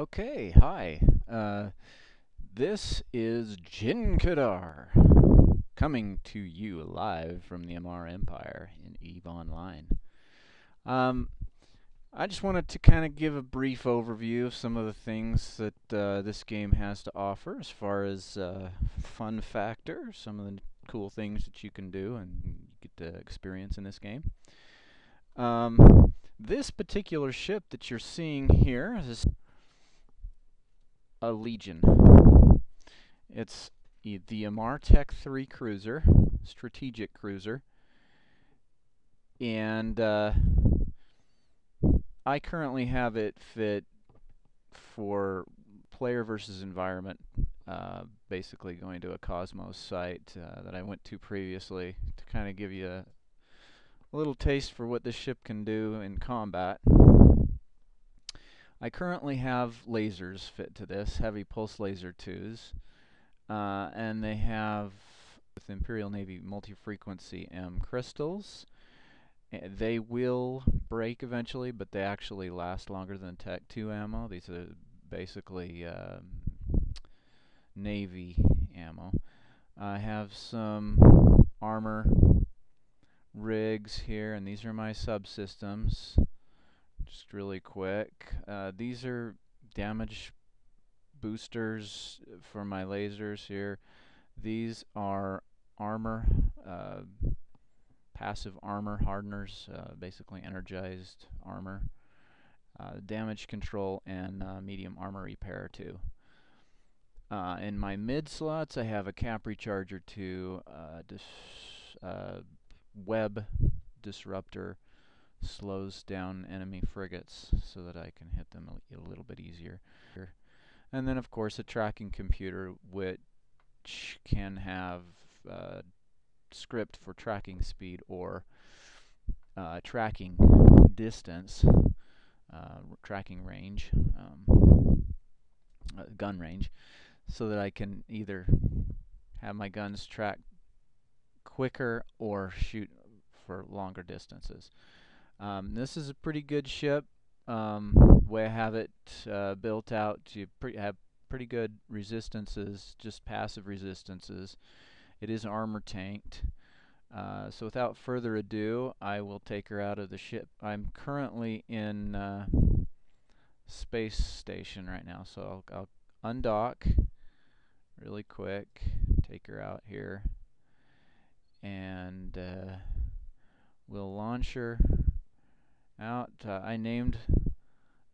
Okay, hi. This is Jin'kadar, coming to you live from the Amar Empire in EVE Online. Um, I just wanted to kind of give a brief overview of some of the things that this game has to offer as far as fun factor, some of the cool things that you can do and get to experience in this game. This particular ship that you're seeing here is a Legion. It's the Amartech 3 cruiser, strategic cruiser, and I currently have it fit for player versus environment, basically going to a Cosmos site that I went to previously to kind of give you a little taste for what this ship can do in combat. I currently have lasers fit to this, heavy pulse laser 2s. And they have with Imperial Navy multi-frequency M crystals. They will break eventually, but they actually last longer than Tech 2 ammo. These are basically Navy ammo. I have some armor rigs here, and these are my subsystems. Just really quick. These are damage boosters for my lasers here. These are armor, passive armor hardeners, basically energized armor, damage control, and medium armor repair too. In my mid slots, I have a cap recharger to web disruptor, slows down enemy frigates so that I can hit them a little bit easier. And then, of course, a tracking computer, which can have script for tracking speed or tracking distance, tracking range, gun range, so that I can either have my guns track quicker or shoot for longer distances. This is a pretty good ship. The way I have it built out, you have pretty good resistances, just passive resistances. It is armor tanked. So without further ado, I will take her out of the ship. I'm currently in space station right now, so I'll undock really quick, take her out here, and we'll launch her out. I named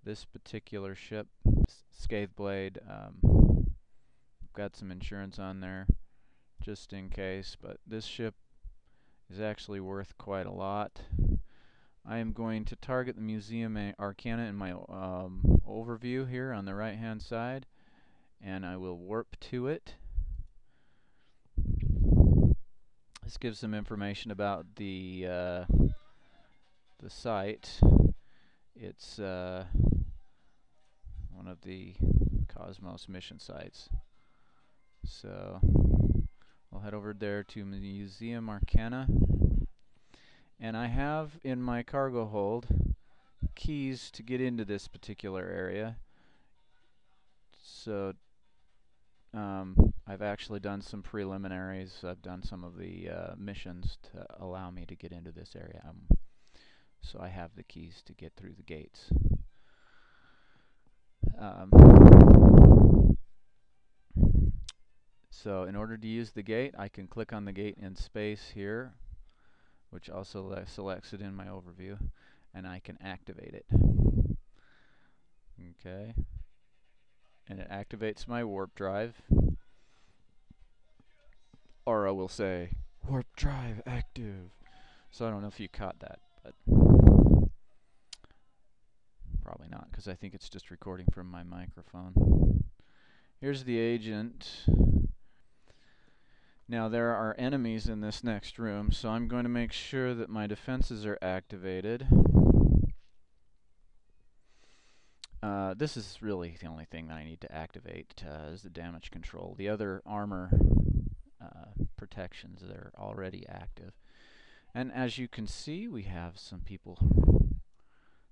this particular ship Scatheblade. Got some insurance on there just in case, but this ship is actually worth quite a lot. I am going to target the Museum Arcana in my overview here on the right hand side, and I will warp to it. This gives some information about the site. It's one of the Cosmos mission sites. So I'll head over there to Museum Arcana, and I have in my cargo hold keys to get into this particular area. So I've actually done some preliminaries. I've done some of the missions to allow me to get into this area. So I have the keys to get through the gates. So in order to use the gate, I can click on the gate in space here, which also selects it in my overview, and I can activate it. Okay. And it activates my warp drive. Or I will say, warp drive active. So I don't know if you caught that, but probably not, because I think it's just recording from my microphone. Here's the agent. Now there are enemies in this next room, so I'm going to make sure that my defenses are activated. This is really the only thing that I need to activate is the damage control. The other armor protections that are already active. And as you can see, we have some people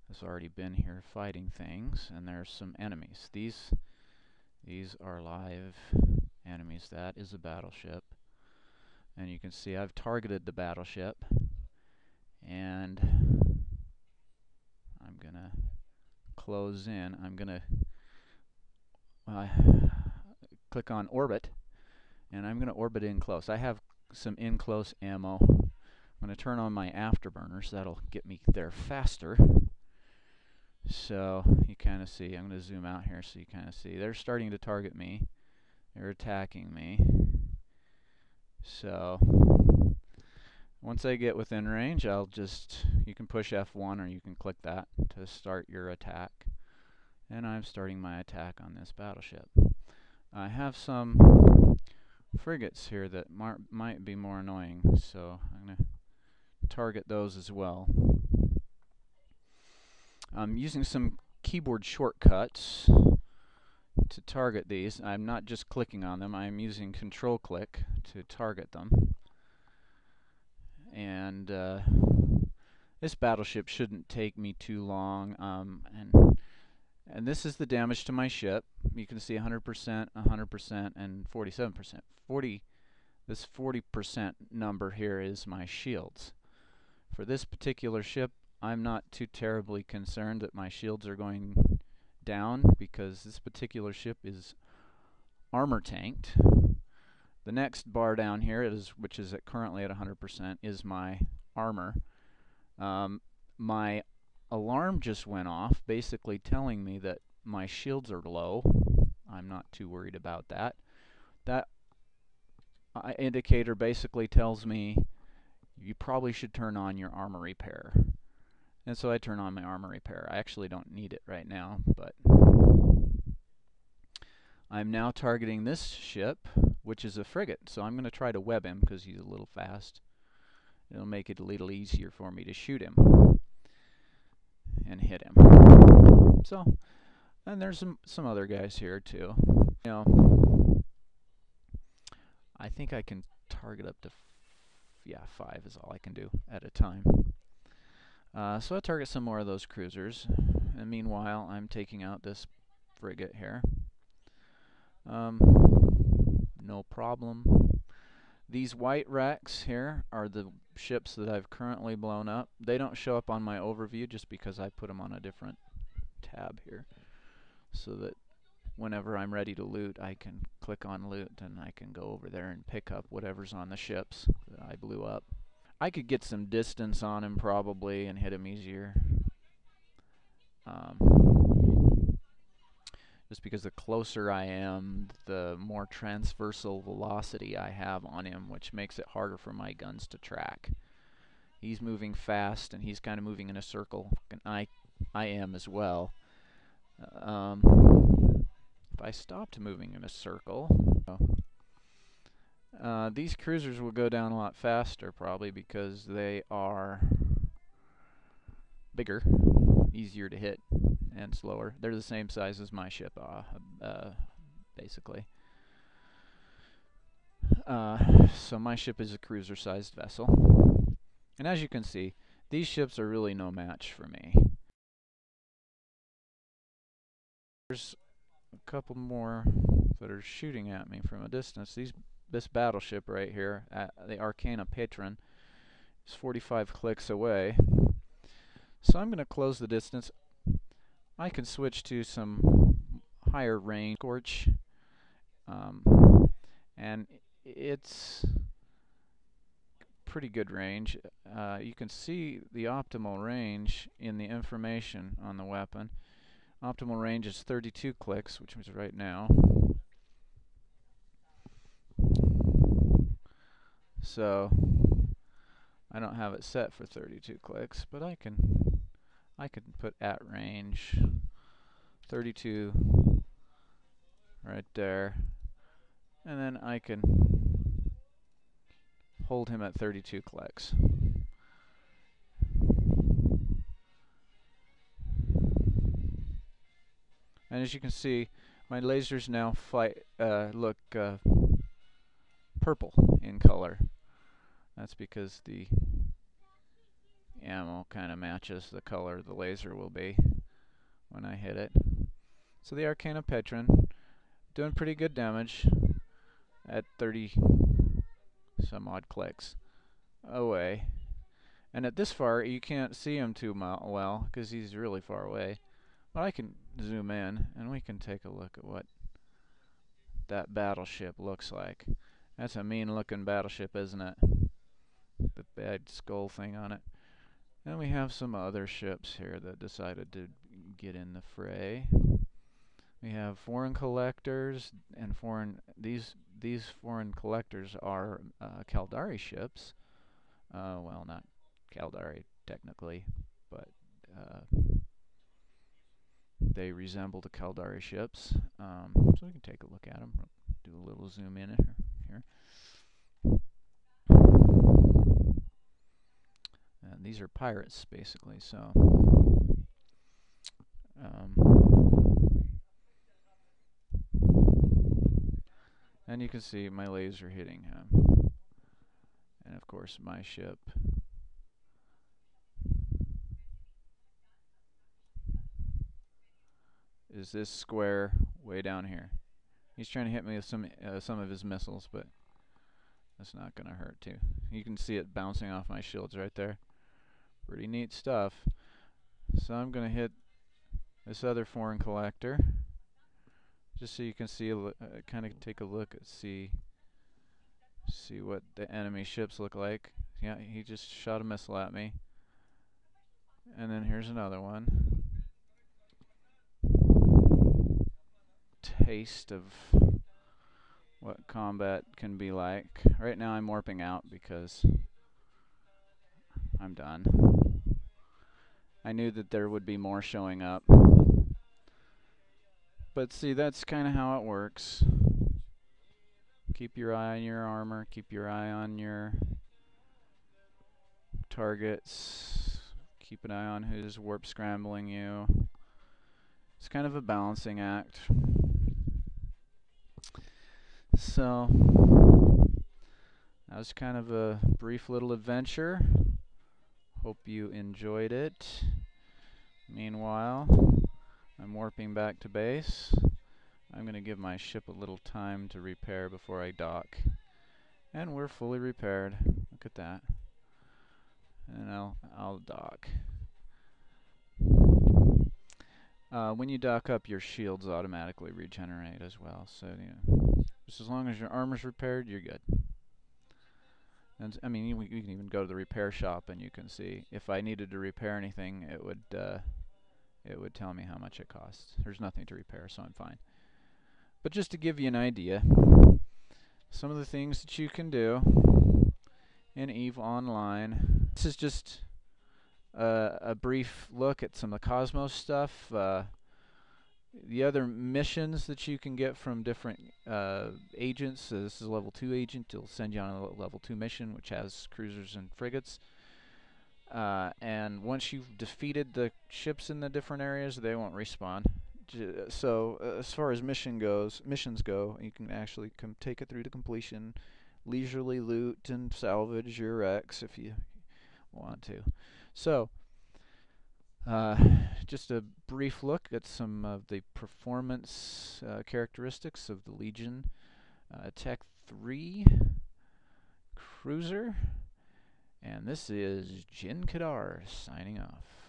has already been here fighting things, and there's some enemies. These are live enemies. That is a battleship. And you can see I've targeted the battleship, and I'm going to close in. I'm going to click on orbit, and I'm going to orbit in close. I have some in close ammo. I'm going to turn on my afterburners. That'll get me there faster. So you kind of see, I'm going to zoom out here so you kind of see. They're starting to target me. They're attacking me. So once I get within range, you can push F1 or you can click that to start your attack. And I'm starting my attack on this battleship. I have some frigates here that might be more annoying, so I'm going to target those as well. I'm using some keyboard shortcuts to target these. I'm not just clicking on them, I'm using control click to target them. And this battleship shouldn't take me too long. And this is the damage to my ship. You can see 100%, 100%, and 47%. This 40% number here is my shields. For this particular ship, I'm not too terribly concerned that my shields are going down because this particular ship is armor tanked. The next bar down here, which is currently at 100%, is my armor. My alarm just went off, basically telling me that my shields are low. I'm not too worried about that. That indicator basically tells me you probably should turn on your armor repair. And so I turn on my armor repair. I actually don't need it right now, but I'm now targeting this ship, which is a frigate. So I'm going to try to web him because he's a little fast. It'll make it a little easier for me to shoot him and hit him. So, and there's some other guys here too. You know, I think I can target up to 5 is all I can do at a time. So I target some more of those cruisers, and meanwhile I'm taking out this frigate here. No problem. These white wrecks here are the ships that I've currently blown up. They don't show up on my overview just because I put them on a different tab here, so that whenever I'm ready to loot, I can click on loot and I can go over there and pick up whatever's on the ships that I blew up. I could get some distance on him probably and hit him easier. Just because the closer I am, the more transversal velocity I have on him, which makes it harder for my guns to track. He's moving fast and he's kind of moving in a circle, and I am as well. If I stopped moving in a circle, these cruisers will go down a lot faster probably because they are bigger, easier to hit, and slower. They're the same size as my ship, basically. So my ship is a cruiser-sized vessel. And as you can see, these ships are really no match for me. There's a couple more that are shooting at me from a distance. This battleship right here, the Arcana Patron, is 45 clicks away. So I'm going to close the distance. I can switch to some higher range Scorch, and it's pretty good range. You can see the optimal range in the information on the weapon. Optimal range is 32 clicks, which is right now. So I don't have it set for 32 clicks, but I can put at range 32 right there, and then I can hold him at 32 clicks. And as you can see, my lasers now look purple in color. That's because the ammo kind of matches the color the laser will be when I hit it. So the Arcana Petron doing pretty good damage at 30 some odd clicks away. And at this far, you can't see him too well because he's really far away. But I can zoom in and we can take a look at what that battleship looks like. That's a mean looking battleship, isn't it? The bad skull thing on it. And we have some other ships here that decided to get in the fray. We have foreign collectors and these foreign collectors are Caldari ships. Well, not Caldari technically, but they resemble the Caldari ships. So we can take a look at them. Do a little zoom in here. And these are pirates, basically. So, and you can see my laser hitting him, and of course my ship. Is this square way down here? He's trying to hit me with some of his missiles, but that's not gonna hurt too. You can see it bouncing off my shields right there. Pretty neat stuff. So I'm gonna hit this other foreign collector, just so you can see, kind of take a look at see what the enemy ships look like. Yeah, he just shot a missile at me. And then here's another one. Taste of what combat can be like. Right now I'm warping out because I'm done. I knew that there would be more showing up. But see, that's kind of how it works. Keep your eye on your armor, keep your eye on your targets, keep an eye on who's warp scrambling you. It's kind of a balancing act. So, that was kind of a brief little adventure. Hope you enjoyed it. Meanwhile, I'm warping back to base. I'm going to give my ship a little time to repair before I dock. And we're fully repaired. Look at that. And I'll dock. When you dock up, your shields automatically regenerate as well. So, just as long as your armor's repaired, you're good. And I mean, you can even go to the repair shop and you can see if I needed to repair anything, it would tell me how much it costs. There's nothing to repair, so I'm fine. But just to give you an idea, some of the things that you can do in EVE Online. This is just a brief look at some of the Cosmos stuff. The other missions that you can get from different agents. This is a level 2 agent. It'll send you on a level 2 mission, which has cruisers and frigates. And once you've defeated the ships in the different areas, they won't respawn. So as far as missions go, you can actually take it through to completion, leisurely loot and salvage your wrecks if you want to. So, just a brief look at some of the performance characteristics of the Legion Tech 3 cruiser. And this is Jin'kadar signing off.